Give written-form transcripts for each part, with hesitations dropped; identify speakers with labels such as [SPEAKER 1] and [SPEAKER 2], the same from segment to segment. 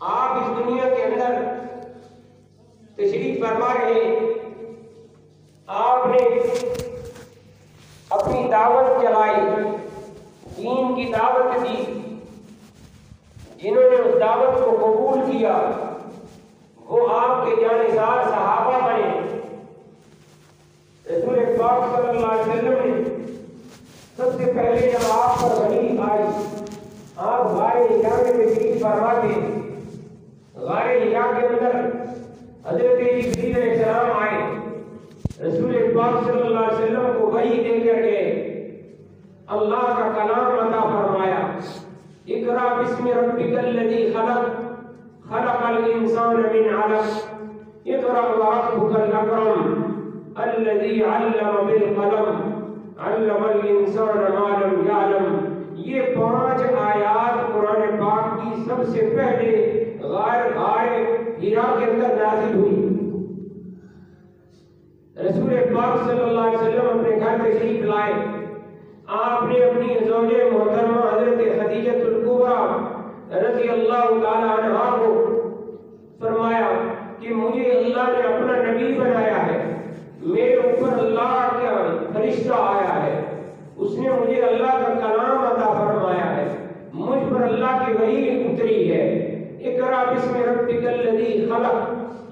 [SPEAKER 1] آپ اس دنیا کے اندر تشریف فرما رہے ہیں، آپ نے اپنی دعوت چلائی، دین کی دعوت دی، جنہوں نے اس دعوت کو قبول کیا وہ آپ کے جانثار صحابہ بنے۔ رسول پاک صلی اللہ علیہ وسلم نے سب سے پہلے جب آپ پر وحی آئی، آپ غار حرا میں تشریف فرما کے، غار حرا کے اندر حضرت جبریل علیہ السلام آئے، رسول پاک صلی اللہ علیہ وسلم کو وحی دے کر گئے، اللہ کا کلام عطا فرمایا، اقرأ بسم ربک الذی خلق خلق الانسان من علق اقرأ وربک الاکرم الذی علم بالقلم علم الانسان ما لم یعلم۔ یہ 5 آیات قرآن پاک کی سب سے پہلے غار حرا کے اندر نازل ہوئی۔ رسول پاک صلی اللہ علیہ وسلم اپنے گھر تشریف لائے، آپ نے اپنی زوج محترمہ حضرت خدیجہ الکبریٰ رضی اللہ تعالی عنہا کو فرمایا کہ مجھے اللہ نے اپنا نبی بنایا ہے، میرے اوپر اللہ کا فرشتہ آیا ہے، اس نے مجھے اللہ کا کلام عطا فرمایا ہے، مجھ پر اللہ کی وحی اتری ہے، اقرأ بسم ربک الذی خلق۔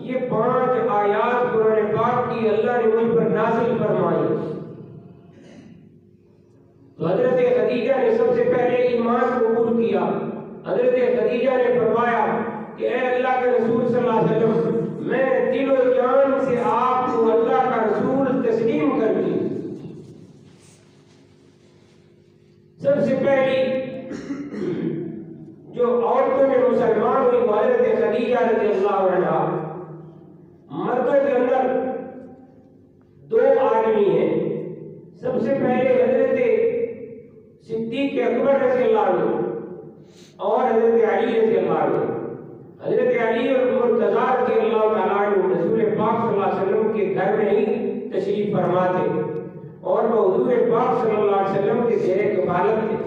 [SPEAKER 1] یہ 5 آیات قرآن پاک کی اللہ نے مجھ پر نازل فرمائی۔ تو حضرت خدیجہ نے سب سے پہلے ایمان قبول کیا۔ حضرت خدیجہ نے فرمایا کہ اے اللہ کے رسول صلی اللہ علیہ وسلم، میں دل و جان سے آپ کو اللہ کا رسول تسلیم کرتی ہوں۔ سب سے پہلی جو عورتوں میں مسلمان ہوئی وہ حضرت خدیجہ رضی اللہ عنہا۔ مردوں کے اندر 2 آدمی ہیں، سب سے پہلے حضرت صدیق اکبر رضی اللہ عنہ اور حضرت علی رضی اللہ عنہ۔ حضرت علی اور مرتضیٰ رضی اللہ تعالیٰ عنہ رسول پاک صلی اللہ علیہ وسلم کے گھر میں ہی تشریف فرما تھے اور وہ حضور پاک صلی اللہ علیہ وسلم کے زیر کفالت تھے۔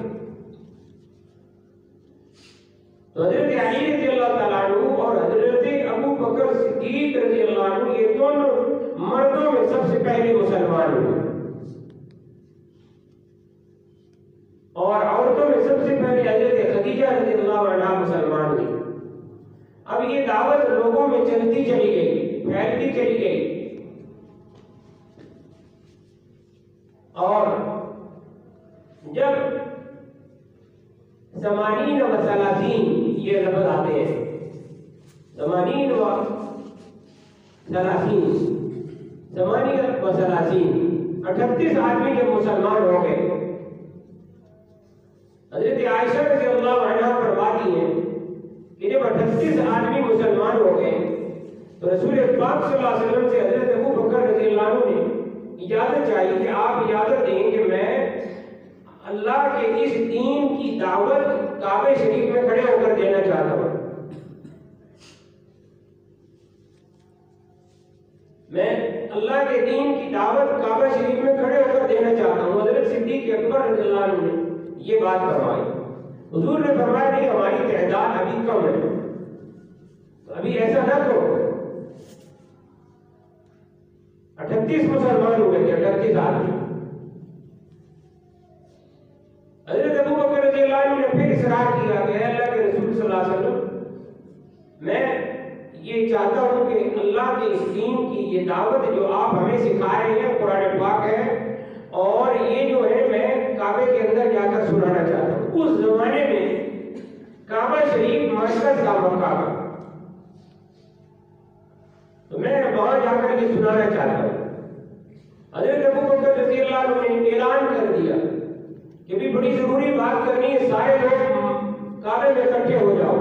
[SPEAKER 1] تو حضرت علی رضی اللہ تعالیٰ عنہ اور حضرت ابو بکر صدیق رضی اللہ عنہ یہ دونوں مردوں میں سب سے پہلے مسلمان ہوئے، اور عورتوں میں سب سے پہلے حضرت خدیجہ رضی اللہ عنہا مسلمان ہوئی۔ اب یہ دعوت لوگوں میں چلتی چلی گئی، پھیلتی چلی گئی، اور جب 80 و 30 یہ لفظ آتے ہیں، 80 و 30 38 آدمی جب مسلمان ہو گئے، حضرت عائشہ رضی اللہ عنہا فرماتی ہیں کہ جب 38 آدمی مسلمان ہو گئے تو رسول پاک صلی اللہ علیہ وسلم سے حضرت ابو بکر رضی اللہ عنہ نے اجازت چاہیے کہ آپ اجازت دیں کہ میں اللہ کے اس دین کی دعوت کعبہ شریف میں کھڑے ہو کر دینا چاہتا ہوں، میں اللہ کے دین کی دعوت کعبہ شریف میں کھڑے ہو کر دینا چاہتا ہوں۔ حضرت صدیق اکبر رضی اللہ عنہ نے یہ بات فرمائی۔ حضور نے فرمایا نہیں، ہماری تعداد ابھی کم ہے، تو ابھی ایسا نہ کرو۔ 38 مسلمان ہوئے تھے، 38 آدمی۔ حضرت ابو بکر رضی اللہ عنہ نے پھر اصرار کیا کہ اللہ کے رسول صلی اللہ علیہ وسلم، میں یہ چاہتا ہوں کہ اللہ کے اس دین کی یہ دعوت جو آپ ہمیں سکھا رہے ہیں قرآن پاک ہے، اور یہ جو ہے میں کعبے کے اندر جا کر سنانا چاہتا ہوں۔ اس زمانے میں کعبہ شریف مرکز کا مقام، تو میں وہاں جا کر یہ سنانا چاہتا ہوں۔ حضرت ابو بکر رضی اللہ عنہ نے اعلان کر دیا کہ بھی بڑی ضروری بات کرنی ہے، سارے لوگ کعبے میں اکٹھے ہو جاؤ۔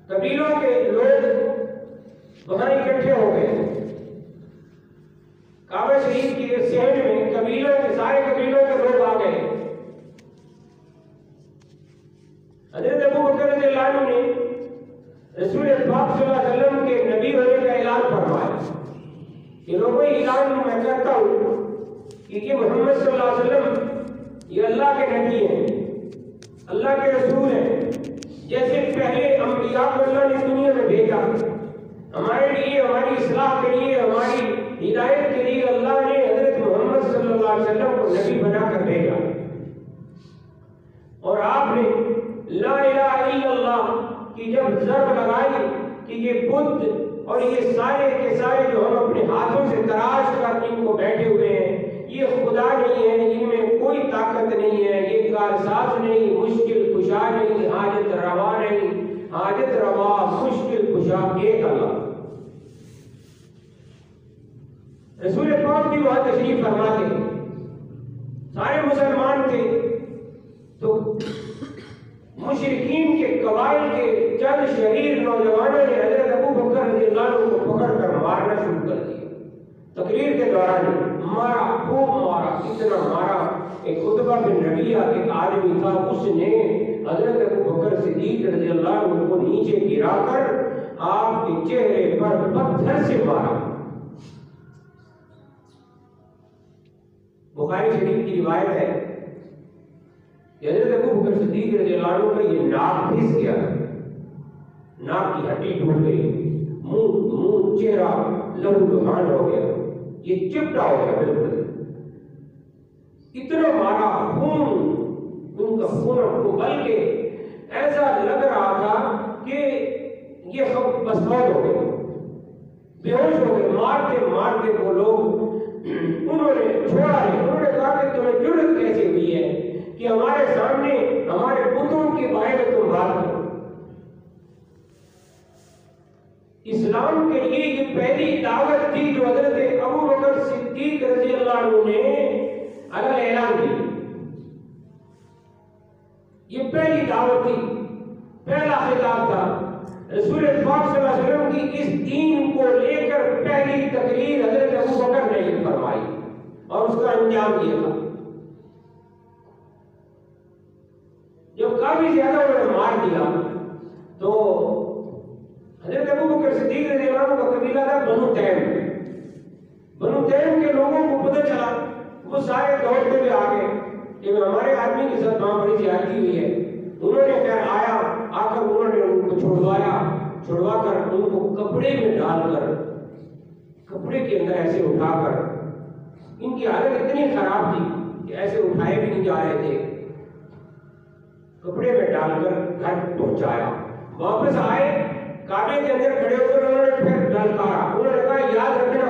[SPEAKER 1] قبیلوں کے لوگ وہاں اکٹھے ہو گئے، کعبہ شریف کی صحن میں قبیلوں کے سارے قبیلوں کے لوگ آ گئے۔ حضرت ابو بکر رضی اللہ عنہ نے رسول پاک صلی اللہ علیہ وسلم کے نبی ہونے کا اعلان فرمایا کہ لوگوں اعلان میں کرتا ہوں کہ یہ محمد صلی اللہ علیہ وسلم یہ اللہ کے نبی ہیں، اللہ کے رسول ہیں، جیسے پہلے انبیاء انبیاء کو اللہ نے دنیا میں بھیجا، ہمارے لیے، ہماری اصلاح کے لیے، ہماری ہدایت کے لیے اللہ نے حضرت محمد صلی اللہ علیہ وسلم کو نبی بنا کر بھیجا، اور آپ نے لا الہ الا اللہ کی جب ضرب لگائی کہ یہ بت اور یہ سارے کے سارے جو ہم اپنے ہاتھوں سے تراش کر ان کو بیٹھے ہوئے ہیں، یہ خدا نہیں ہے، ان میں کوئی طاقت نہیں ہے، یہ کارساز نہیں، مشکل کشا نہیں، حاجت روا نہیں، حاجت روا مشکل کشا ایک اللہ۔ رسول پاک بھی وہاں تشریف فرما تھے، سارے مسلمان تھے، تو مشرکین کے قبائل کے چند شریر نوجوانوں نے حضرت ابو بکر رضی اللہ عنہ کو پکڑ کر مارنا شروع کر دیا۔ تقریر کے دوران مارا، خوب مارا، اتنا مارا۔ ایک عتبہ بن ربیعہ ایک آدمی تھا، اس نے حضرت ابو بکر صدیق رضی اللہ عنہ کو نیچے گرا کر آپ کے چہرے پر پتھر سے مارا۔ بخاری شریف کی روایت ہے کہ حضرت ابو بکر صدیق رضی اللہ عنہ کا یہ ناک پھس گیا، ناک کی ہڈی ٹوٹ گئی، منہ چہرہ لہو لہان ہو گیا، یہ چپٹا ہو گیا بالکل۔ اتنا مارا، خون ان کا خون، بلکہ ایسا لگ رہا تھا کہ یہ سب مسموم ہو گئے، بے ہوش ہو گئے۔ مارتے مارتے وہ لوگ انہوں نے چھوڑا نہیں، انہوں نے کہا کہ تمہیں جرأت کیسے ہوئی ہے کہ ہمارے سامنے ہمارے بتوں کے بارے میں تم بات کرو۔ اسلام کے لیے یہ پہلی دعوت تھی جو حضرت ابو بکر صدیق رضی اللہ عنہ نے اعلان کی، یہ پہلی دعوت تھی، پہلا خطاب تھا۔ رسول پاک صلی اللہ علیہ وسلم کی اس دین کو لے کر پہلی تقریر حضرت ابو بکر نے یہ فرمائی اور اس کا انجام یہ تھا۔ جب کافی زیادہ انہوں نے مار دیا تو حضرت ابو بکر صدیق رضی اللہ عنہ کا قبیلہ تھا بنو تیم۔ بنو تیم کے لوگوں کو پتہ چلا، وہ سارے دوڑتے ہوئے آگے کہ ہمارے آدمی کے ساتھ وہاں بڑی زیادتی ہوئی ہے۔ انہوں نے خیر آیا، آ کر انہوں نے ان کو چھڑوا کر ان کو کپڑے میں ڈال کر، کپڑے کے اندر ایسے اٹھا کر، ان کی حالت اتنی خراب تھی کہ ایسے اٹھائے بھی نہیں جا رہے تھے، کپڑے میں ڈال کر گھر پہنچایا۔ واپس آئے، کعبے کے اندر کھڑے ہو کر انہوں نے پھر للکارا، انہوں نے کہا یاد رکھنا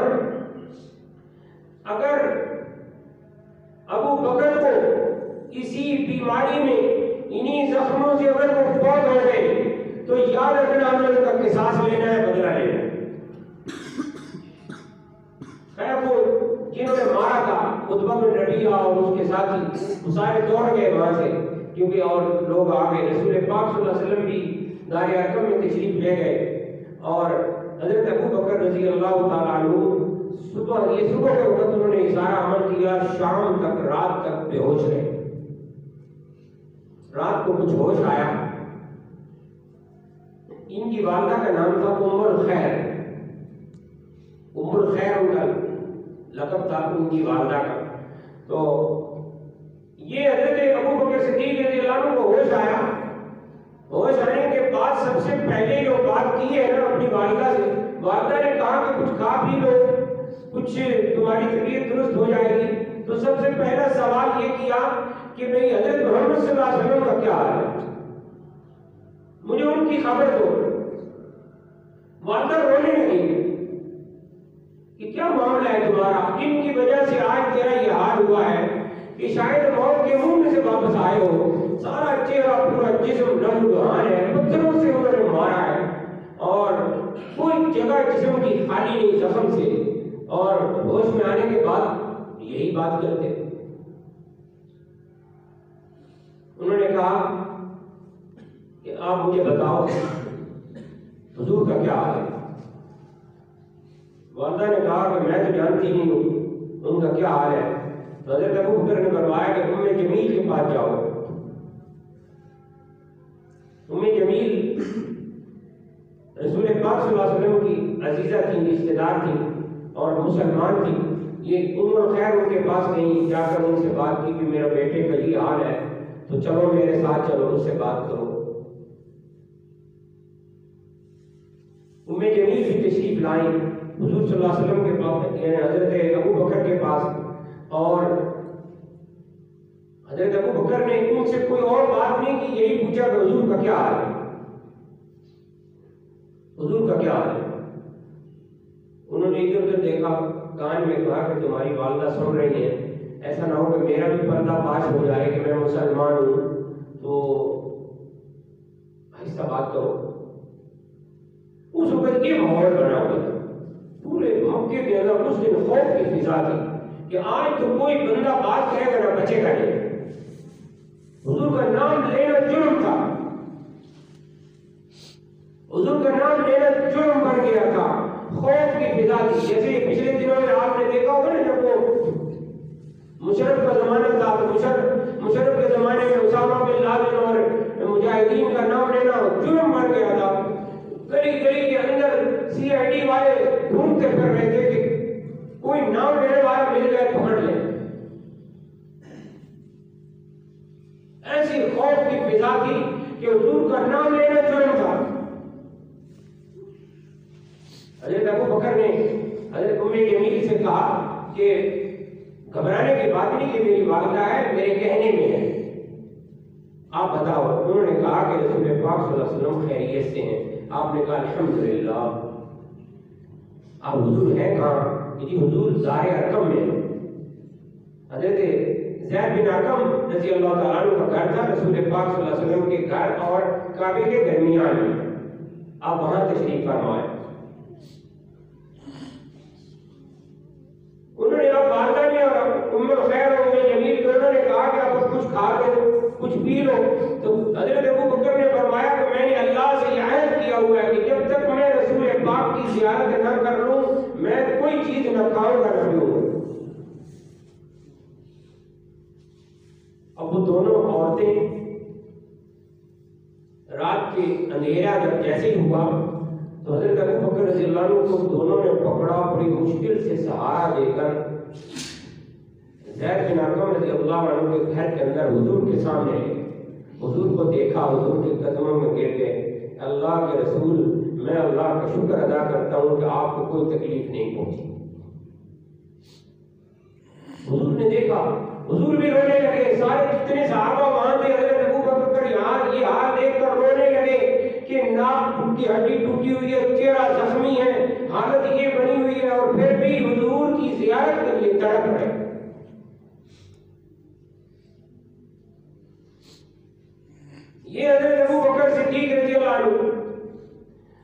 [SPEAKER 1] اگر ابو بکر کو اسی بیماری میں انہی زخموں سے اگر وہ فوت ہو گئے تو یاد رکھنا ہم نے ان کا قصاص لینا ہے، بدلہ لینا ہے۔ خیر وہ جنہوں نے مارا تھا عتبہ بن ربیعہ اور اس کے ساتھی، وہ سارے دوڑ گئے وہاں سے، کیونکہ اور لوگ آ گئے۔ رسول پاک صلی اللہ علیہ وسلم بھی دار ارقم میں تشریف لے گئے اور حضرت ابو بکر رضی اللہ تعالیٰ عنہ صبح کے وقت انہوں نے سارا عمل کیا، شام تک، رات تک بے ہوش رہے۔ رات کو کچھ ہوش آیا، ان کی والدہ کا نام تھا ام الخیر، ام الخیر ان کا لقب تھا ان کی والدہ کا۔ تو یہ حضرت ابو بکر صدیق رضی اللہ عنہ کو ہوش آیا، ہوش آنے کے بعد سب سے پہلے جو بات کی ہے نا اپنی والدہ سے، والدہ نے کہا کہ کچھ کھا پی لو، کچھ تمہاری طبیعت درست ہو جائے گی۔ تو سب سے پہلا سوال یہ کیا کہ بھئی حضرت محمد صلی اللہ علیہ وسلم کا کیا حال ہے، مجھے ان کی خبر دو۔ والدہ رونے لگی کہ کیا معاملہ ہے تمہارا، جن کی وجہ سے آج تیرا یہ حال ہوا ہے کہ شاید موت کے منہ میں سے واپس آئے ہو، سارا چہرہ پورا جسم لہو لہان ہے، پتھروں سے انہوں نے مارا ہے اور کوئی جگہ جسم کی خالی نہیں زخم سے، اور ہوش میں آنے کے بعد یہی بات کرتے۔ انہوں نے کہا کہ آپ مجھے بتاؤ حضور کا کیا حال ہے۔ والدہ نے کہا کہ میں تو جانتی نہیں ہوں ان کا کیا حال ہے۔ حضرت ابو بکر نے فرمایا کہ ام جمیل کے پاس جاؤ۔ ام جمیل رسول پاک صلی اللہ علیہ وسلم کی عزیزہ تھی، رشتہ دار تھی اور مسلمان تھی۔ یہ ام الخیر ان کے پاس گئی، جا کر ان سے بات کی کہ میرے بیٹے کا یہ حال ہے، تو چلو میرے ساتھ چلو، اس سے بات کرو۔ ام جمیل بھی تشریف لائیں حضور صلی اللہ علیہ وسلم کے پاس، یعنی حضرت ابو بکر کے پاس، اور حضرت ابو بکر نے ان سے کوئی اور بات نہیں کی، یہی پوچھا کہ حضور کا کیا حال ہے، حضور کا کیا حال ہے۔ انہوں نے ادھر ادھر دیکھا، کان میں کہا کہ تمہاری والدہ سن رہی ہیں، ایسا نہ ہو کہ میرا بھی پردہ فاش ہو جائے کہ میں مسلمان ہوں، تو آہستہ بات کرو۔ اس وقت یہ ماحول بنا ہوا تھا پورے مکے کے اندر، اس دن خوف کی فضا تھی کہ آج تو کوئی بندہ بات کرے گا نہ بچے گا نہیں۔ حضور کا نام لینا جرم تھا، حضور کا نام لینا جرم بن گیا تھا، خوف کی فضا تھی۔ جیسے پچھلے دنوں میں آپ نے دیکھا ہوگا نا، جب وہ مشرف کا زمانہ تھا تو مشرف کے زمانے میں اسامہ بن لادن اور مجاہدین کا نام لینا جرم بن گیا تھا۔ گلی گلی کے اندر سی آئی ڈی والے ڈھونڈتے پھر رہے تھے کہ کوئی نام لینے والا مل جائے پکڑ لیں۔ ایسی خوف کی فضا تھی کہ حضور کا نام لینا جرم تھا۔ حضرت ابو بکر نے حضرت ام جمیل سے کہا کہ گھبرانے کی بات نہیں کہ میری والدہ ہے، میرے کہنے میں ہے، آپ بتاؤ۔ انہوں نے کہا کہ رسول پاک صلی اللہ علیہ وسلم خیریت سے ہیں۔ آپ نے کہا الحمدللہ۔ آپ حضور ہیں کہاں؟ کہ جی حضور زار ارقم میں۔ حضرت زید بن ارقم رضی اللہ تعالیٰ عنہ کا گھر تھا رسول پاک صلی اللہ علیہ وسلم کے گھر اور کعبے کے درمیان میں، آپ وہاں تشریف فرمائے۔ انہوں نے اب والدہ نے اور ام الخیر اور ام جمیل کو انہوں نے کہا کہ آپ کچھ کھا لو، کچھ پی لو، تو حضرت ابو بکر نے فرمایا کہ میں نے اللہ سے یہ عہد کیا ہوا ہے کہ جب تک میں رسول پاک کی زیارت نہ کر لوں میں کوئی چیز نہ کھاؤں گا نہ پیوں گا۔ اب وہ دونوں عورتیں رات کے اندھیرا جب جیسے ہی ہوا تو حضرت ابو بکر رضی اللہ عنہ کو دونوں نے پکڑا، بڑی مشکل سے سہارا دے کر زید بن ارقم رضی اللہ عنہ کے گھر کے اندر حضور کے سامنے لے، حضور کو دیکھا، حضور کے قدموں میں گر گئے۔ اللہ کے رسول، میں اللہ کا شکر ادا کرتا ہوں کہ آپ کو کوئی تکلیف نہیں پہنچی۔ حضور نے دیکھا، حضور بھی رونے لگے، سارے جتنے صحابہ وہاں تھے حضرت ابو بکر یہ حال دیکھ کر رونے لگے کہ ناک کی ہڈی ٹوٹی ہوئی ہے، چہرہ زخمی ہے، حالت یہ بنی ہوئی ہے، اور پھر بھی حضور کی زیارت کے لیے تڑپ رہے۔ یہ حضرت ابو بکر صدیق رضی اللہ عنہ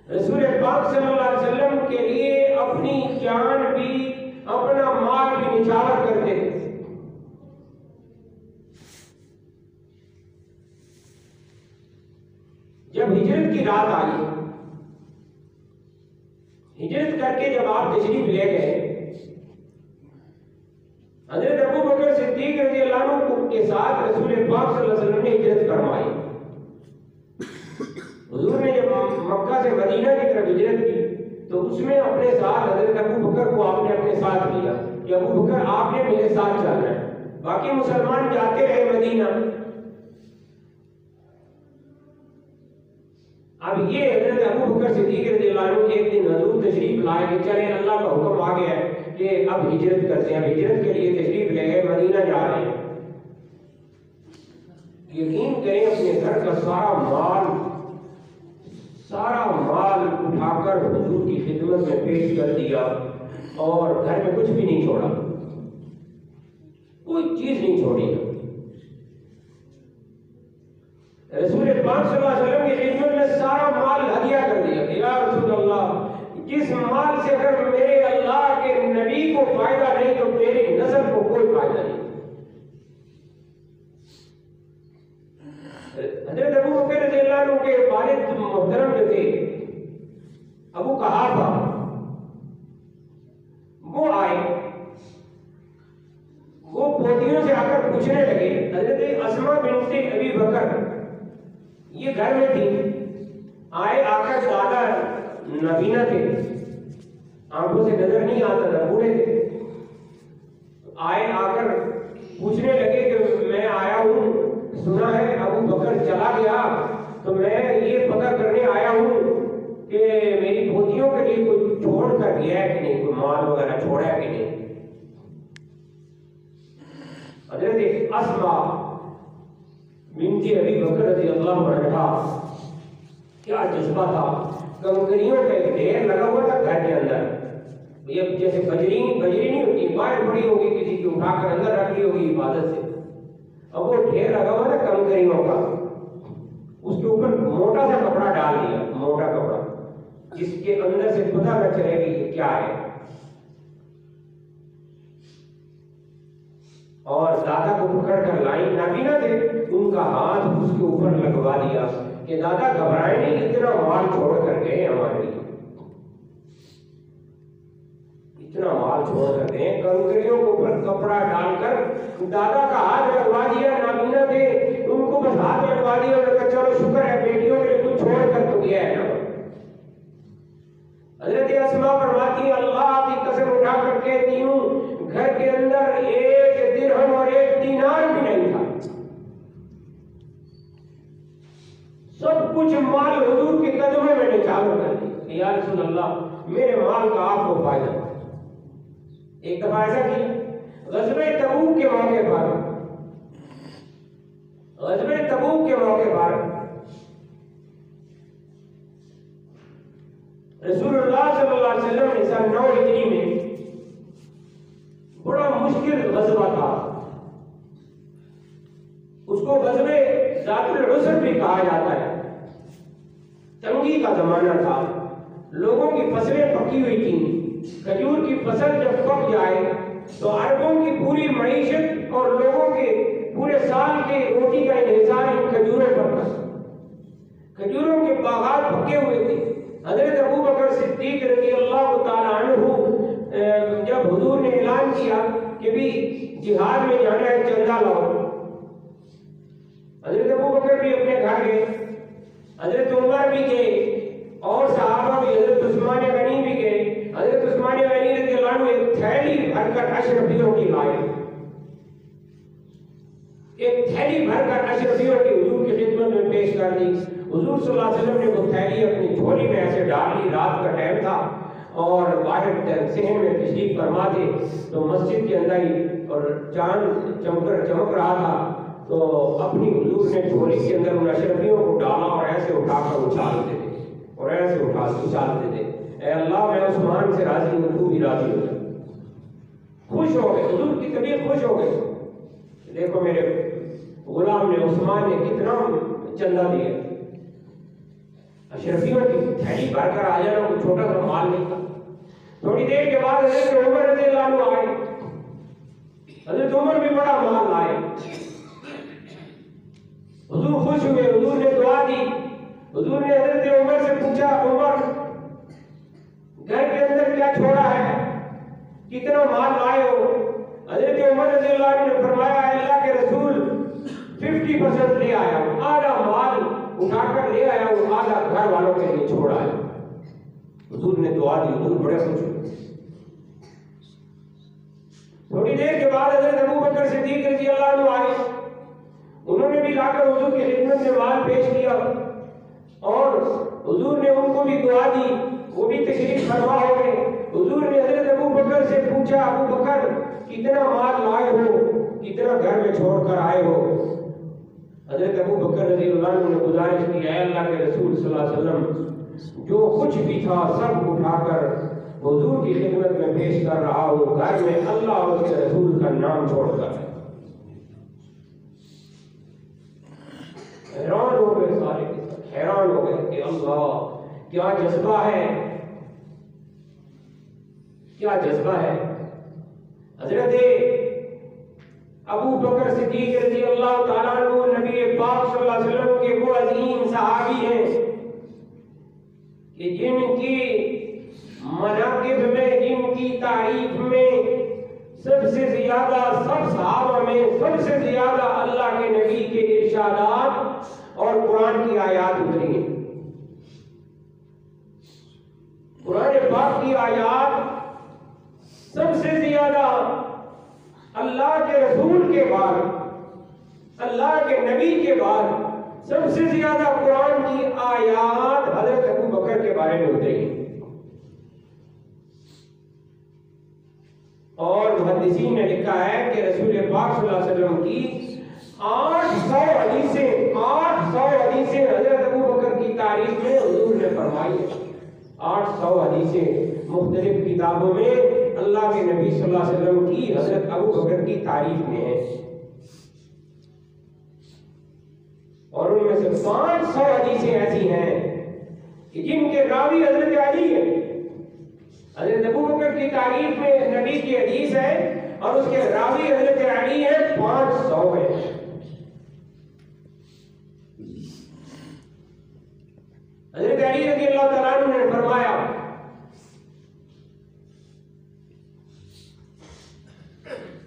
[SPEAKER 1] رسول پاک صلی اللہ علیہ وسلم کے لیے اپنی جان بھی اپنا مال بھی نچھاور کرتے تھے۔ جب ہجرت کی رات آئی، ہجرت کر کے جب آپ تشریف لے گئے، حضرت ابو بکر صدیق رضی اللہ عنہ کے ساتھ رسول پاک صلی اللہ علیہ وسلم نے ہجرت فرمائی۔ حضور نے جب مکہ سے مدینہ کی طرف ہجرت کی تو اس میں اپنے ساتھ حضرت ابو بکر کو آپ نے اپنے ساتھ لیا کہ ابو بکر آپ نے میرے ساتھ چلنا ہے۔ باقی مسلمان جاتے رہے مدینہ۔ اب یہ حضرت ابو بکر صدیق رضی اللہ عنہ ایک دن حضور تشریف لائے کہ چلے اللہ کا حکم آ گیا ہے کہ اب ہجرت کرتے ہیں، اب ہجرت کے لیے تشریف لے گئے، مدینہ جا رہے ہیں۔ یقین کریں اپنے گھر کا سارا مال اٹھا کر حضور کی خدمت میں پیش کر دیا اور گھر میں کچھ بھی نہیں چھوڑا، کوئی چیز نہیں چھوڑی۔ رسول پاک صلی اللہ علیہ وسلم کی خدمت میں سارا مال ہدیہ کر دیا کہ یا رسول اللہ، جس مال سے اگر میرے اللہ کے نبی کو فائدہ نہیں تو میری نسل کو کوئی فائدہ نہیں۔ حضرت ابو بکر رضی اللہ عنہ کے والد محترم جو تھے ابو قحافہ، وہ آئے، وہ پوتیوں سے آ کر پوچھنے لگے، حضرت اسماء بنت ابی بکر یہ گھر میں تھی، آئے آ کر دادا نبینا تھے، آنکھوں سے نظر نہیں آتا تھا، بوڑھے تھے، آئے آ کر پوچھنے لگے کہ میں آیا ہوں، سنا ہے ابو بکر چلا گیا تو میں یہ پتہ کرنے آیا ہوں کہ میری پوتیوں گیا ہے کہ نہیں، کوئی مال وغیرہ چھوڑا ہے کہ نہیں. حضرت اسما بنت ابی بکر رضی اللہ عنہا کیا جذبہ تھا. کنکریوں کا ایک ڈھیر لگا ہوا تھا گھر کے اندر. یہ جیسے بجری نہیں ہوتی، باہر پڑی ہوگی کسی کی اٹھا کر اندر رکھ لی ہوگی حفاظت سے. اب وہ ڈھیر لگا ہوا تھا کنکریوں کا، اس کے اوپر موٹا سا کپڑا ڈال دیا، موٹا کپڑا جس کے اندر سے پتہ نہ چلے کہ یہ کیا ہے. اور دادا کو پکڑ کر لائن نابینا تھے، ان کا ہاتھ اس کے اوپر لگوا دیا کہ دادا گھبرائے نہیں، اتنا مال چھوڑ کر گئے ہمارے لیے، اتنا مال چھوڑ کر گئے. کنکریوں کے اوپر کپڑا ڈال کر دادا کا ہاتھ لگوا دیا. نابینا تھے، ان کو بس ہاتھ لگوا دیا اور کہا چلو شکر ہے بیٹیوں کے لیے کچھ چھوڑ کر تو گیا ہے نا. حضرت اسما فرماتی ہیں اللہ کی قسم اٹھا کر کہتی ہوں گھر کے اندر ایک درہم اور ایک دینار بھی نہیں تھا. سب کچھ مال حضور کے قدموں میں نچھاور کر دیا. یا رسول اللہ میرے مال کا آپ کو فائدہ. ایک دفعہ ایسا کیا غزوہ تبوک کے موقع پر، غزوہ تبوک کے موقع پر رسول اللہ صلی اللہ علیہ وسلم نے سن 9 ہجری میں بڑا مشکل غزوہ تھا. اس کو غزوہ ذات العسر بھی کہا جاتا ہے. تنگی کا زمانہ تھا، لوگوں کی فصلیں پکی ہوئی تھیں. کھجور کی فصل جب پک جائے تو عربوں کی پوری معیشت اور لوگوں کے پورے سال کے روٹی کا انحصار ان کھجوروں پر تھا. کھجوروں کے باغات پکے ہوئے تھے. حضرت ابو بکر صدیق رضی اللہ تعالیٰ عنہ جب حضور نے اعلان کیا کہ بھی جہاد میں جانا ہے چندہ لاؤ، حضرت ابو بکر بھی اپنے گھر گئے، حضرت عمر بھی گئے اور صحابہ بھی، حضرت عثمان غنی بھی گئے. حضرت عثمان غنی رضی اللہ عنہ ایک تھیلی بھر کر اشرفیوں کی لائے، ایک تھیلی بھر کر اشرفیوں کی حضور کی خدمت میں پیش کر دی. حضور صلی اللہ علیہ وسلم نے وہ تھیلی اپنی جھولی میں ایسے ڈال لی. رات کا ٹائم تھا اور باہر صحن میں تشریف فرما تھے تو مسجد کے اندر ہی اور چاند چمک رہا تھا تو اپنی حضور نے جھولی کے اندر ان اشرفیوں کو ڈالا اور ایسے اٹھا کر اچھالتے تھے اور ایسے اچھالتے تھے. اے اللہ میں عثمان سے راضی ہوں، تو بھی راضی ہو جا. خوش ہو گئے، حضور کی طبیعت خوش ہو گئی. دیکھو میرے غلام نے، عثمان نے کتنا چندہ دیا. اشرفیوں کی تھیلی بھر کر آ جانا کوئی چھوٹا سا مال نہیں تھا. تھوڑی دیر کے بعد حضرت عمر رضی اللہ عنہ آئے. حضرت عمر بھی بڑا مال لائے. حضور خوش ہوئے، حضور نے دعا دی. حضور نے حضرت عمر سے پوچھا عمر گھر کے اندر کیا چھوڑا ہے، کتنا مال لائے ہو؟ حضرت عمر رضی اللہ عنہ نے فرمایا اللہ کے رسول 50% لے آیا ہوں، آدھا مال اٹھا کر لے آیا ہوں، آدھا گھر والوں کے لیے چھوڑا ہے. حضور نے دعا دی، حضور بڑے خوش ہوئے. تھوڑی دیر کے بعد حضرت ابو بکر صدیق رضی اللہ عنہ آئے. انہوں نے بھی لا کر حضور کی خدمت میں مال پیش کیا اور حضور نے ان کو بھی دعا دی. وہ بھی تشریف فرما ہو گئے. حضور نے حضرت ابو بکر سے پوچھا ابو بکر کتنا مال لائے ہو، کتنا گھر میں چھوڑ کر آئے ہو؟ حضرت ابو بکر رضی اللہ عنہ نے گزارش کی اے اللہ کے رسول صلی اللہ علیہ وسلم جو کچھ بھی تھا سب اٹھا کر حضور کی خدمت میں پیش کر رہا ہوں، گھر میں اللہ اور اس کے رسول کا نام چھوڑ کر. حیران ہو گئے سارے کے ساتھ، حیران ہو گئے کہ اللہ کیا جذبہ ہے، کیا جذبہ ہے. حضرت ابو بکر صدیق رضی اللہ تعالیٰ عنہ نبی پاک صلی اللہ علیہ وسلم کے وہ عظیم صحابی ہیں کہ جن کی مناقب میں، جن کی تعریف میں سب سے زیادہ، سب صحابہ میں سب سے زیادہ اللہ کے نبی کے ارشادات اور قرآن کی آیات اتری ہیں. قرآن پاک کی آیات سب سے زیادہ اللہ کے رسول کے بعد، اللہ کے نبی کے بعد سب سے زیادہ قرآن کی آیات حضرت ابو بکر کے بارے میں اتری ہیں. محدثین نے لکھا ہے کہ رسول پاک صلی اللہ علیہ وسلم کی 800 حدیثیں حضرت ابو بکر کی تعریف میں حضور نے فرمائی ہے. 800 حدیثیں مختلف کتابوں میں اللہ کے نبی صلی اللہ علیہ وسلم کی حضرت ابو بکر کی تعریف میں ہے. اور ان میں سے 500 حدیثیں ایسی ہیں کہ جن کے راوی حضرت علی ہیں. حضرت ابو بکر کی تعریف میں نبی کی حدیث ہے اور اس کے راوی حضرت علی ہیں. 500 ہیں. حضرت علی رضی اللہ تعالیٰ عنہ نے فرمایا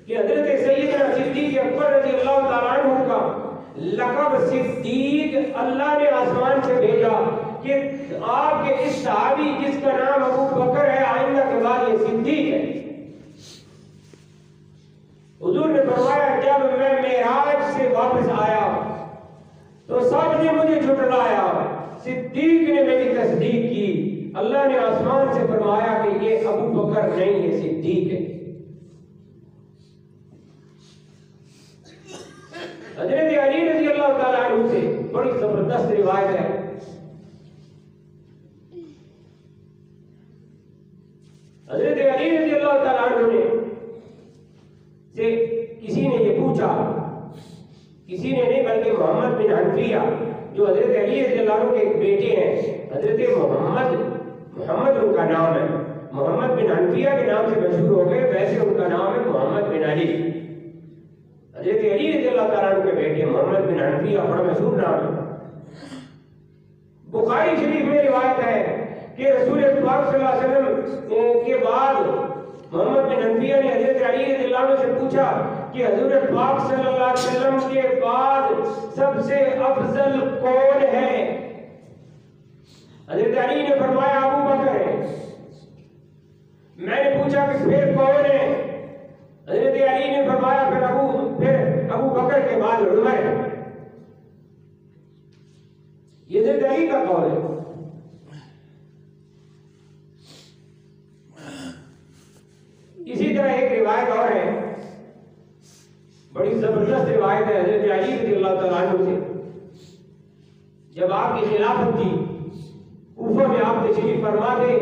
[SPEAKER 1] کہ حضرت سیدنا صدیق اکبر رضی اللہ تعالیٰ عنہ کا لقب صدیق اللہ نے آسمان سے بھیجا کہ آپ کے اس صحابی جس کا نام ابو بکر ہے آئندہ کے بعد یہ صدیق ہے. حضور نے فرمایا جب میں معراج سے واپس آیا تو سب نے مجھے جھٹلایا, صدیق نے میری تصدیق کی. اللہ نے آسمان سے فرمایا کہ یہ ابو بکر نہیں یہ صدیق ہے. حضرت علی رضی اللہ تعالیٰ عنہ سے بڑی زبردست روایت ہے. حضرت علی رضی اللہ تعالیٰ عنہ نے سے کسی نے یہ پوچھا, کسی نے نہیں بلکہ محمد بن حنفیہ جو حضرت علی رضی اللہ عنہ کے ایک بیٹے ہیں, حضرت محمد ان کا نام ہے, محمد بن حنفیہ کے نام سے مشہور ہو گئے, ویسے ان کا نام ہے محمد بن علی. حضرت علی رضی اللہ تعالیٰ عنہ کے بیٹے محمد بن حنفیہ بڑا مشہور نام ہے. بخاری شریف میں روایت ہے کہ رسول پاک صلی اللہ علیہ وسلم کے بعد محمد بن حنفیہ نے حضرت علی رضی اللہ عنہ سے پوچھا کہ حضور پاک صلی اللہ علیہ وسلم کے بعد سب سے افضل کون ہے؟ حضرت علی نے فرمایا ابو بکر ہے. میں نے پوچھا کہ پھر کون ہے؟ حضرت علی نے فرمایا پھر ابو بکر کے بعد عمر ہے. یہ حضرت علی کا قول ہے. اسی طرح ایک روایت اور ہے, بڑی زبردست روایت ہے حضرت علی رضی اللہ تعالیٰ عنہ سے. جب آپ کی خلافت تھی کوفہ میں آپ تشریف فرما تھے,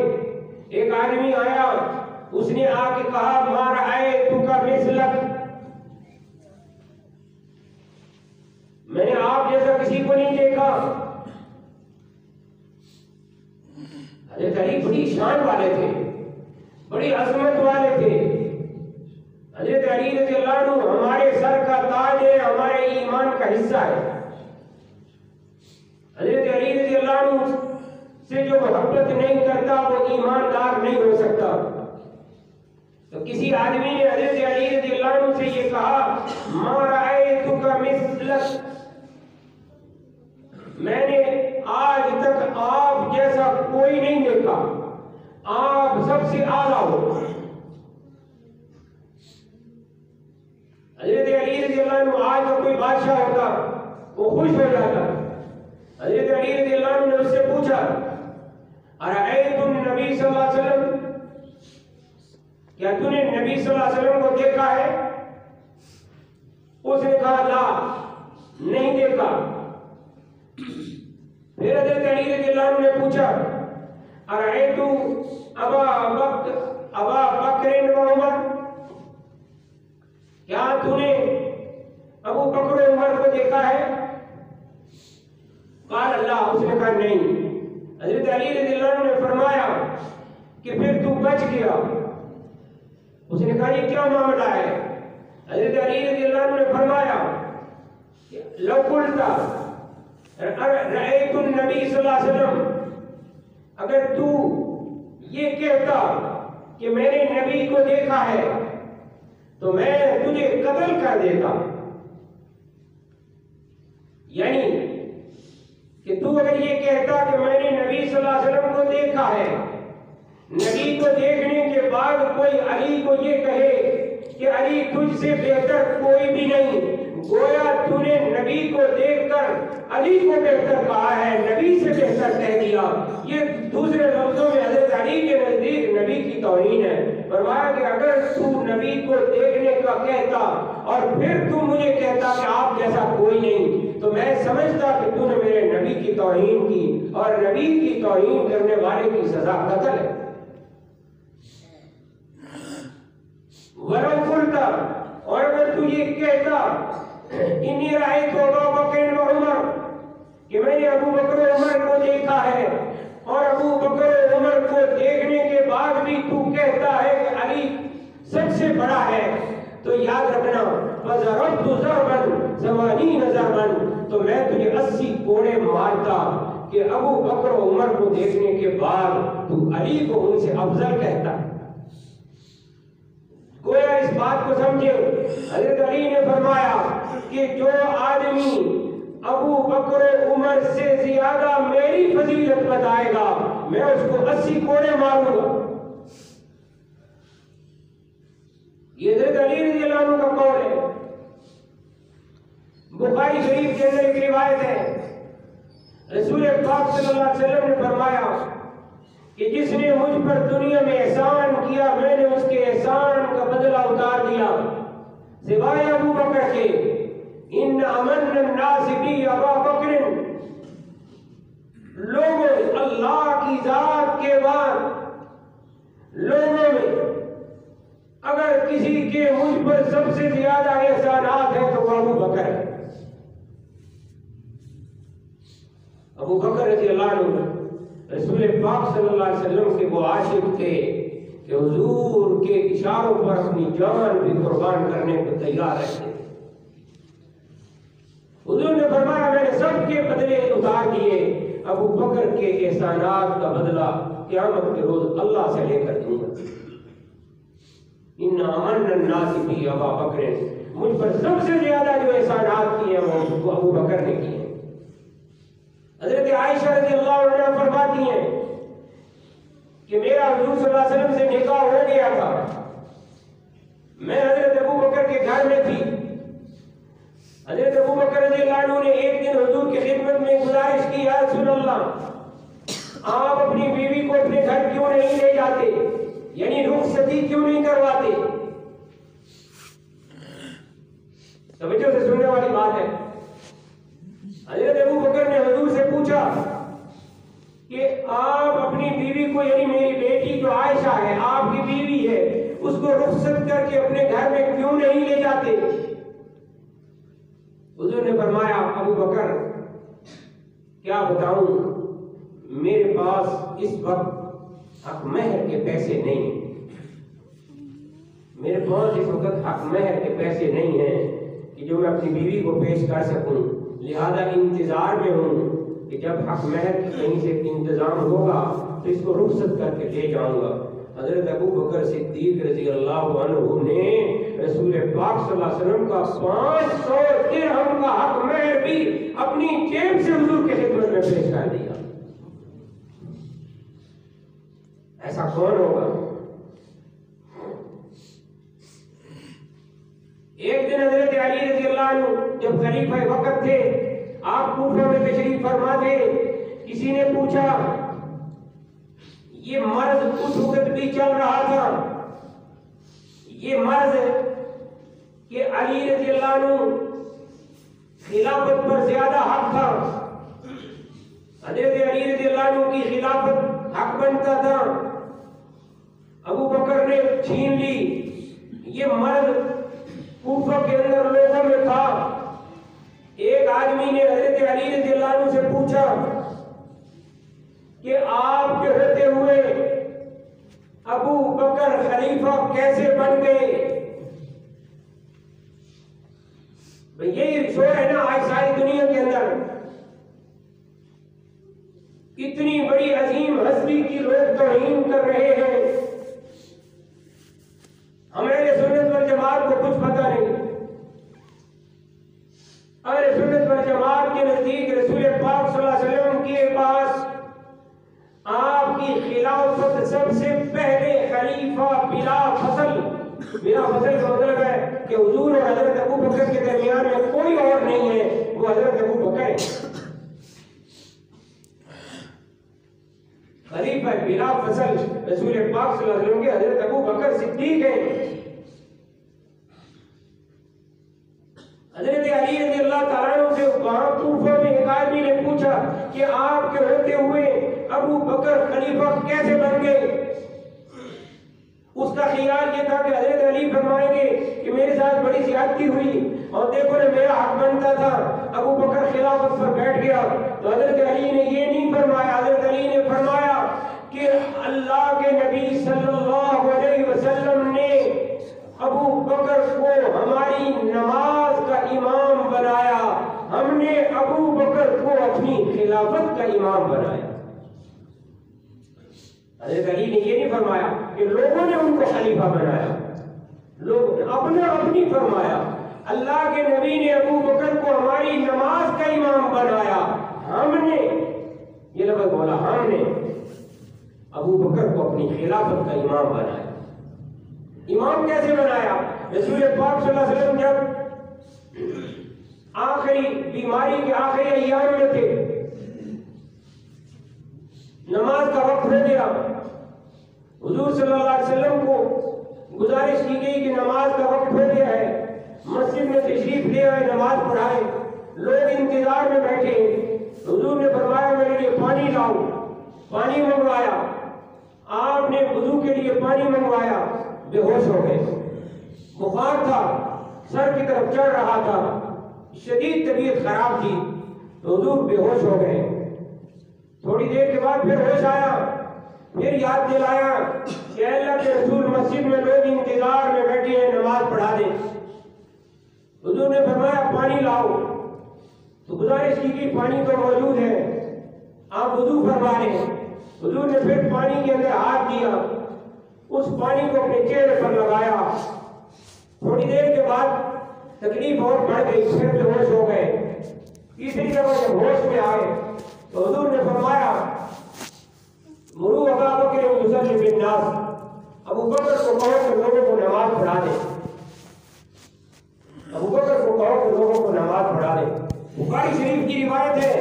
[SPEAKER 1] ایک آدمی آیا, اس نے آ کے کہا ما رأیتک مثلک, میں نے آپ جیسا کسی کو نہیں دیکھا. حضرت علی بڑی شان والے تھے, بڑی عظمت والے تھے. حضرت علی رضی اللہ عنہ ہمارے سر کا تاج ہے, ہمارے ایمان کا حصہ ہے. حضرت علی رضی اللہ عنہ سے جو محبت نہیں کرتا وہ ایماندار نہیں ہو سکتا. تو کسی آدمی نے حضرت علی رضی اللہ عنہ سے یہ کہا ما رأیتک مثلک, میں نے آج تک آپ جیسا کوئی نہیں دیکھا, آپ سب سے اعلیٰ ہو. حضرت علی رضی اللہ عنہ آج کا کوئی بادشاہ ہوتا وہ خوش ہو جاتا. حضرت علی رضی اللہ عنہ نے اس سے پوچھا ارأیت النبی صلی اللہ علیہ وسلم, کیا تو نے نبی صلی اللہ علیہ وسلم کو دیکھا ہے؟ اس نے کہا لا, نہیں دیکھا. پھر حضرت علی رضی اللہ عنہ نے پوچھا ارأیت ابا بکر و عمر, کیا تو نے ابو بکر و عمر کو دیکھا ہے؟ قال اللہ, اس نے کہا نہیں. حضرت علی رضی اللہ عنہ نے فرمایا کہ پھر تو بچ گیا. اس نے کہا یہ کیا معاملہ ہے؟ حضرت علی رضی اللہ عنہ نے فرمایا لو قلت رأیت النبی صلی اللہ علیہ وسلم, اگر تو یہ کہتا کہ میں نے نبی کو دیکھا ہے تو میں تجھے قتل کر دیتا. یعنی کہ تو اگر یہ کہتا کہ میں نے نبی صلی اللہ علیہ وسلم کو دیکھا ہے, نبی کو دیکھنے کے بعد کوئی علی کو یہ کہے کہ علی تجھ سے بہتر کوئی بھی نہیں, گویا تو نے نبی کو دیکھ کر علی کو بہتر کہا ہے, نبی سے بہتر کہہ دیا. یہ دوسرے لفظوں میں حضرت علی کے نزدیک نبی کی توہین ہے. فرمایا کہ اگر تو نبی کو دیکھنے کا کہتا اور پھر تو مجھے کہتا کہ آپ جیسا کوئی نہیں، تو میں سمجھتا کہ تو نے میرے نبی کی توہین کی، اور نبی کی توہین کرنے والے کی سزا قتل ہے۔ ورن قلتا، اور اگر تو یہ کہتا انی رأیت ابا بکر و عمر، کہ میں نے ابو بکر و عمر کو دیکھا ہے، اور ابو بکر و عمر کو دیکھنے کے بعد بھی تو کہتا ہے کہ علی سب سے بڑا ہے، تو یاد رکھنا وَضَرَبْتُ ضَرْبًا ثَمَانِينَ ضَرْبًا، تو میں تجھے 80 کوڑے مارتا کہ ابو بکر و عمر کو دیکھنے کے بعد تو علی کو ان سے افضل کہتا ہے۔ گویا اس بات کو سمجھے، حضرت علی نے فرمایا کہ جو آدمی ابو بکر و عمر سے زیادہ میری فضیلت بتائے گا میں اس کو 80 کوڑے ماروں گا۔ یہ حضرت علی رضی اللہ عنہ کا قول ہے۔ بخاری شریف کے اندر ایک روایت ہے، رسول پاک صلی اللہ علیہ وسلم نے فرمایا کہ جس نے مجھ پر دنیا میں احسان کیا میں نے اس کے احسان کا بدلہ اتار دیا، سوائے ابو بکر کے۔ ان امن الناس بی ابا بکر، لوگوں اللہ کی ذات کے بعد لوگوں میں اگر کسی کے مجھ پر سب سے زیادہ احسانات ہیں تو وہ ابو بکر ہے۔ ابو بکر رضی اللہ عنہ رسول پاک صلی اللہ علیہ وسلم کے وہ عاشق تھے کہ حضور کے اشاروں پر اپنی جان بھی قربان کرنے کو تیار رہتے۔ حضور نے فرمایا میں نے سب کے بدلے اتار دیے، ابو بکر کے احسانات کا بدلہ قیامت کے روز اللہ سے لے کر دوں گا۔ ان امن الناس بی ابا بکر، مجھ پر سب سے زیادہ جو احسانات کیے ہیں وہ ابو بکر نے کیے۔ حضرت عائشہ رضی اللہ عنہ فرماتی ہیں کہ میرا حضور صلی اللہ علیہ وسلم سے نکاح ہو گیا تھا، میں حضرت ابو بکر کے گھر میں تھی۔ حضرت ابو بکر رضی اللہ عنہ نے ایک دن حضور کی خدمت میں گزارش کی، یا رسول اللہ آپ اپنی بیوی کو اپنے گھر کیوں نہیں لے جاتے، یعنی رخصتی کیوں نہیں کرواتے؟ توجہ سے سننے والی بات ہے۔ حضرت ابو بکر نے حضور سے پوچھا کہ آپ اپنی بیوی کو، یعنی میری بیٹی جو عائشہ ہے آپ کی بیوی ہے، اس کو رخصت کر کے اپنے گھر میں کیوں نہیں لے جاتے؟ حضور نے فرمایا ابو بکر کیا بتاؤں، میرے پاس اس وقت حق مہر کے پیسے نہیں ہیں، میرے پاس اس وقت حق مہر کے پیسے نہیں ہیں کہ جو میں اپنی بیوی کو پیش کر سکوں، لہذا انتظار میں ہوں کہ جب حق مہر کی کہیں سے انتظام ہوگا تو اس کو رخصت کر کے لے جاؤں گا۔ حضرت ابو بکر صدیق رضی اللہ عنہ نے رسول پاک صلی اللہ علیہ وسلم کا 500 درہم کا حق مہر بھی اپنی جیب سے حضور کی خدمت میں پیش کر دیا۔ ایسا کون ہوگا؟ ایک دن حضرت علی رضی اللہ عنہ جب خلیفہ وقت تھے، آپ کوفہ میں تشریف فرما تھے، کسی نے پوچھا، یہ مرض اس وقت بھی چل رہا تھا، یہ مرض کہ علی رضی اللہ عنہ خلافت پر زیادہ حق تھا، حضرت علی رضی اللہ عنہ کی خلافت حق بنتا تھا، ابو بکر نے چھین لی، یہ مرض کوفہ کے اندر لوگوں میں تھا۔ ایک آدمی نے حضرت علی رضی اللہ عنہ سے پوچھا کہ آپ کے ہوتے ہوئے ابو بکر خلیفہ کیسے بن گئے؟ یہی شور ہے نا آج ساری دنیا کے اندر، اتنی بڑی عظیم ہستی کی لوگ توہین کر رہے ہیں، ہمیں سنت والجماعت کو کچھ پتہ نہیں۔ اہل سنت والجماعت کے نزدیک رسول پاک صلی اللہ علیہ وسلم کے پاس آپ کی خلافت سب سے پہلے خلیفہ بلا فصل، بلا فصل کا مطلب ہے کہ حضور اور حضرت ابو بکر کے درمیان میں کوئی اور نہیں ہے، وہ حضرت ابو بکر ہے۔ خلیفہ بلا فصل رسول پاک صلی اللہ علیہ وسلم کے حضرت ابو بکر صدیق ہیں۔ علی رضی اللہ تعالیٰ عنہ سے وہاں کوفہ میں ایک آدمی نے پوچھا کہ آپ کے ہوتے ہوئے ابو بکر خلیفہ کیسے بن گئے؟ اس کا خیال یہ تھا کہ حضرت علی فرمائیں گے کہ میرے ساتھ بڑی زیادتی ہوئی اور دیکھو نا میرا حق بنتا تھا، ابو بکر خلافت پر بیٹھ گیا۔ تو حضرت علی نے یہ نہیں فرمایا، حضرت علی نے فرمایا کہ اللہ کے نبی صلی اللہ علیہ وسلم نے ابو بکر کو ہماری نماز کا امام بنایا، ہم نے ابو بکر کو اپنی خلافت کا امام بنایا۔ حضرت علی نے یہ نہیں فرمایا کہ لوگوں نے ان کو خلیفہ بنایا، لوگوں نے اپنی فرمایا اللہ کے نبی نے ابو بکر کو ہماری نماز کا امام بنایا، ہم نے یہ لفظ بولا، ہم نے ابو بکر کو اپنی خلافت کا امام بنایا۔ امام کیسے بنایا؟ رسول پاک صلی اللہ علیہ وسلم جب آخری بیماری کے آخری ایام میں تھے، نماز کا وقت ہو گیا، حضور صلی اللہ علیہ وسلم کو گزارش کی گئی کہ نماز کا وقت ہو گیا ہے، مسجد میں تشریف لے آئے، نماز پڑھائے۔ لوگ انتظار میں بیٹھے، حضور نے فرمایا میرے لیے پانی لاؤ، پانی منگوایا، آپ نے وضو کے لیے پانی منگوایا، بے ہوش ہو گئے، بخار تھا، سر کی طرف چڑھ رہا تھا، شدید طبیعت خراب تھی، تو حضور بے ہوش ہو گئے۔ تھوڑی دیر کے بعد پھر ہوش آیا، پھر یاد دلایا کہ اللہ کے رسول مسجد میں لوگ انتظار میں بیٹھے ہیں، نماز پڑھا دیں۔ حضور نے فرمایا پانی لاؤ، تو گزارش کی کہ پانی تو موجود ہے، آپ وضو فرما لیں۔ حضور نے پھر پانی کے اندر ہاتھ دیا، اس پانی کو اپنے چہرے پر لگایا۔ تھوڑی دیر کے بعد تکلیف اور بڑھ گئی، پھر بے ہوش ہو گئے۔ تیسری دفعہ جب ہوش میں آئے تو حضور نے فرمایا مرو ابا بکر یصلی بالناس، ابو بکر کو کہو کہ لوگوں کو نماز پڑھا دے، ابو بکر کو کہو کہ لوگوں کو نماز پڑھا دے۔ بخاری شریف کی روایت ہے،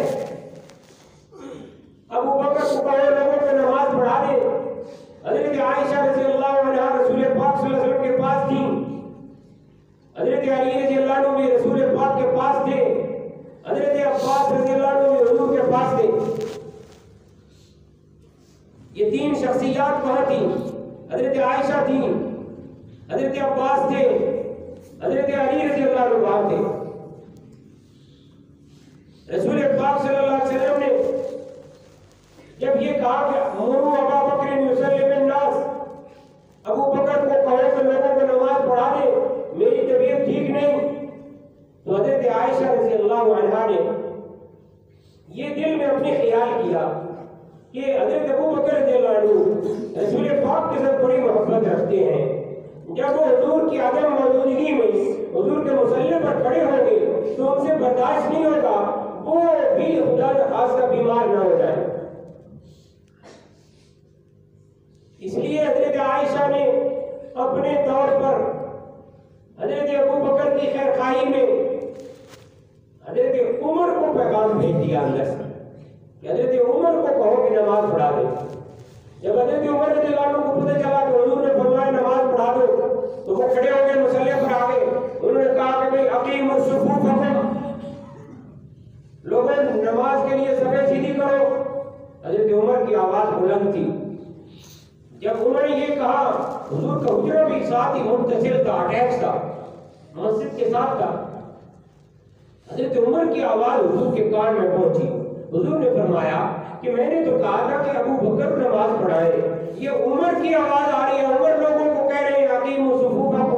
[SPEAKER 1] ابو بکر کو کہو لوگوں کو نماز پڑھا دے۔ حضرت عائشہ رضی اللہ عنہا رسول پاک صلی اللہ علیہ وسلم کے پاس تھی، حضرت علی رضی اللہ عنہ بھی رسول پاک کے پاس تھے، حضرت عباس رضی اللہ عنہ بھی حضور کے پاس تھے۔ یہ تین شخصیات کہاں تھیں؟ حضرت عائشہ تھیں، حضرت عباس تھے، حضرت علی رضی اللہ عنہ وہاں تھے۔ رسول پاک صلی اللہ علیہ وسلم نے جب یہ کہا کہ مرو ابا بکر یصلی بالناس، ابو بکر کو کہو کہ لوگوں کو نماز پڑھا دے، میری طبیعت ٹھیک نہیں، تو حضرت عائشہ رضی اللہ عنہا نے یہ دل میں اپنے خیال کیا کہ حضرت ابو بکر رضی اللہ عنہ رسول پاک کے ساتھ بڑی محبت رکھتے ہیں، جب وہ حضور کی عدم موجودگی میں حضور کے مصلی پر کھڑے ہوں گے تو ان سے برداشت نہیں ہوگا وہ بھی خدا نخواستہ بیمار نہ ہو جائے۔ اس لیے حضرت عائشہ نے اپنے طور پر حضرت ابو بکر کی خیر خواہی میں حضرت عمر کو پیغام بھیج دیا اندر سے کہ حضرت عمر کو کہو کہ نماز پڑھا دے۔ جب حضرت عمر رضی اللہ عنہ کو پتہ چلا کہ حضور نے فرمایا نماز پڑھا دو تو وہ کھڑے ہو گئے، مصلی پر آ گئے، انہوں نے کہا کہ بھئی اقیموا صفوفکم، لوگوں نماز کے لیے صفیں سیدھی کرو۔ حضرت عمر کی آواز بلند تھی، جب انہوں نے یہ کہا حضور کا حجرہ بھی ساتھ ہی متصل تھا، اٹیچ تھا، مسجد کے ساتھ تھا۔ حضرت عمر کی آواز حضور کے کان میں پہنچی، حضور نے فرمایا کہ میں نے تو کہا تھا کہ ابو بکر نماز پڑھائے، یہ عمر کی آواز آ رہی ہے، عمر لوگوں کو کہہ رہے ہیں اقیموا صفوفکم۔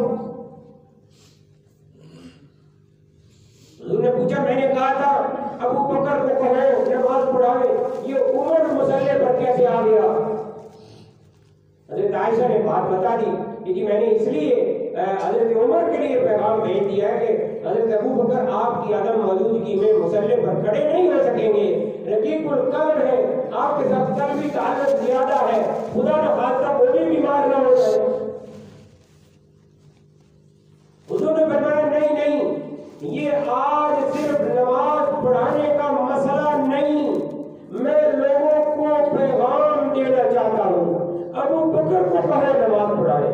[SPEAKER 1] حضور نے پوچھا میں نے کہا تھا ابو بکر کو کہو نماز پڑھائے، یہ عمر مصلی پر کیسے آ گیا؟ حضرت عائشہ نے بات بتا دی کہ جی میں نے اس لیے حضرت عمر کے لیے پیغام بھیج دیا ہے کہ حضرت ابو بکر آپ کی عدم موجودگی میں مصلی پر کھڑے نہیں ہو سکیں گے، رقیق القلب ہے، آپ کے ساتھ قلبی تعلق زیادہ ہے، خدا نہ خواستہ وہ بھی بیمار نہ ہو جائے۔ حضور نے فرمایا نہیں نہیں، یہ آج صرف نماز پڑھانے کا مسئلہ نہیں، میں لوگوں کو پیغام دینا چاہتا ہوں، ابو بکر کو کہو نماز پڑھائے۔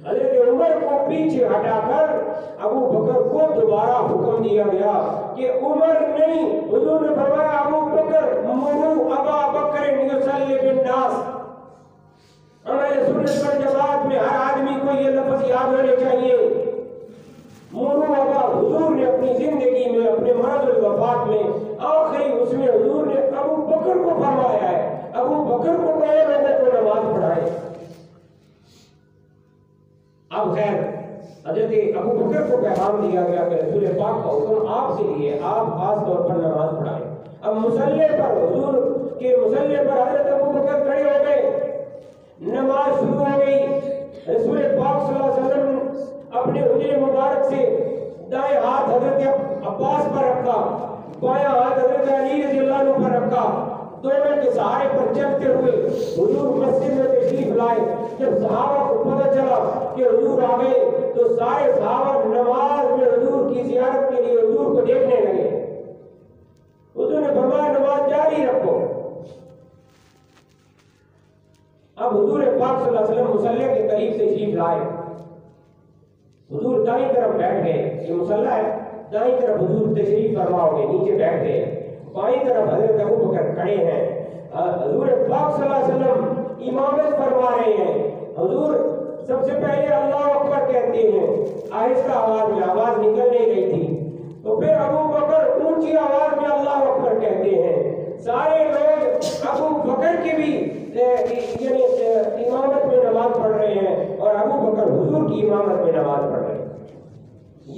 [SPEAKER 1] حضرت عمر عمر کو پیچھے ہٹا کر ابو بکر کو دوبارہ حکم دیا گیا کہ عمر نہیں، حضور نے فرمایا ابو بکر مرو ابا بکر یصلی بالناس۔ ہمارے سنت پر جماعت میں ہر آدمی کو یہ لفظ یاد ہونے چاہیے، مرو ابا۔ حضور نے اپنی زندگی میں اپنے مرض الوفات میں آخری اس میں حضور نے ابو بکر کو فرمایا ہے، ابو بکر کو کہے لوگوں کو نماز پڑھائے۔ اب خیر حضرت ابو بکر کو پیغام دیا گیا کہ رسول پاک کا حکم آپ سے لیے، آپ خاص طور پر نماز پڑھائیں۔ اب مصلی پر حضور کے مصلی پر حضرت ابو بکر کھڑے ہو گئے، نماز شروع ہو گئی۔ رسول پاک صلی اللہ علیہ وسلم اپنے حجرے مبارک سے دائیں ہاتھ حضرت عباس پر رکھا، بائیں ہاتھ حضرت علی رضی اللہ عنہ پر رکھا، دونوں کے سہارے پر چلتے ہوئے حضور مسجد میں تشریف لائے۔ جب صحابہ کو پتہ چلا کہ حضور آ گئے تو سارے صحابہ نماز میں حضور کی زیارت کے لیے حضور کو دیکھنے لگے۔ حضور نے فرمایا نماز جاری رکھو۔ اب حضور پاک صلی اللہ علیہ وسلم مصلی کے قریب سے تشریف لائے، حضور دائیں طرف بیٹھ گئے، یہ مصلی ہے، دائیں طرف حضور تشریف فرما گے، نیچے بیٹھ گئے، بائیں طرف حضرت ابو بکر کھڑے ہیں۔ حضور پاک صلی اللہ علیہ وسلم امامت فرما رہے ہیں۔ حضور سب سے پہلے اللہ اکبر کہتے ہیں آہستہ آواز میں، آواز نکل نہیں رہی تھی، تو پھر ابو بکر اونچی آواز میں اللہ اکبر کہتے ہیں۔ سارے لوگ ابو بکر کی بھی یعنی امامت میں نماز پڑھ رہے ہیں اور ابو بکر حضور کی امامت میں نماز پڑھ رہے ہیں۔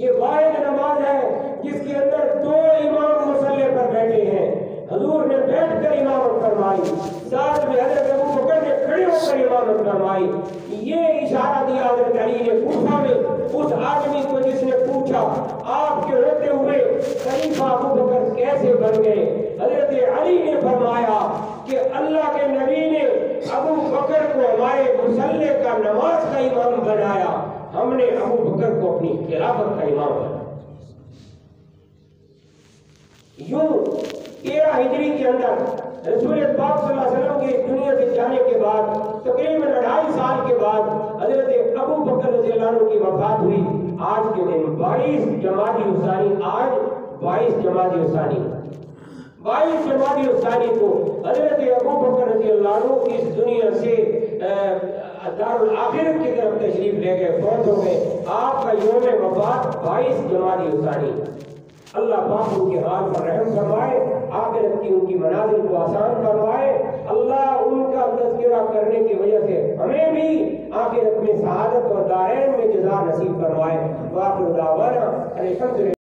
[SPEAKER 1] یہ واحد نماز ہے جس کے اندر دو امام مصلی پر بیٹھے ہیں۔ حضور نے بیٹھ کر امامت فرمائی، ساتھ میں حضرت ابو بکر نے کھڑے ہو کر امامت فرمائی۔ یہ اشارہ دیا حضرت علی نے کوفہ میں اس آدمی کو جس نے پوچھا آپ کے ہوتے ہوئے خلیفہ ابو بکر کیسے بن گئے؟ حضرت علی نے فرمایا کہ اللہ کے نبی نے ابو بکر کو ہمارے مصلی کا نماز کا امام بنایا، ہم نے ابو بکر کو اپنی خلافت کا امام بنایا۔ یوں 13 ہجری کے اندر رسول پاک صلی اللہ علیہ وسلم کے دنیا سے جانے کے بعد تقریباً 2.5 سال کے بعد حضرت ابو بکر رضی اللہ عنہ کی وفات ہوئی۔ آج کے دن 22 جمادی الثانی، آج 22 جمادی الثانی 22 جمادی الثانی کو حضرت ابو بکر رضی اللہ عنہ اس دنیا سے دارالآخرت کی طرف تشریف لے گئے، فوت ہو گئے۔ آپ کا یوم وفات 22 جمادی الثانی۔ اللہ پاک ان کے حال پر رحم فرمائے، آخرت کی ان کی منازل کو آسان فرمائے۔ اللہ ان کا تذکرہ کرنے کی وجہ سے ہمیں بھی آخرت میں سعادت اور دارین میں جزا نصیب فرمائے۔ وآخر دعوانا الحمدللہ۔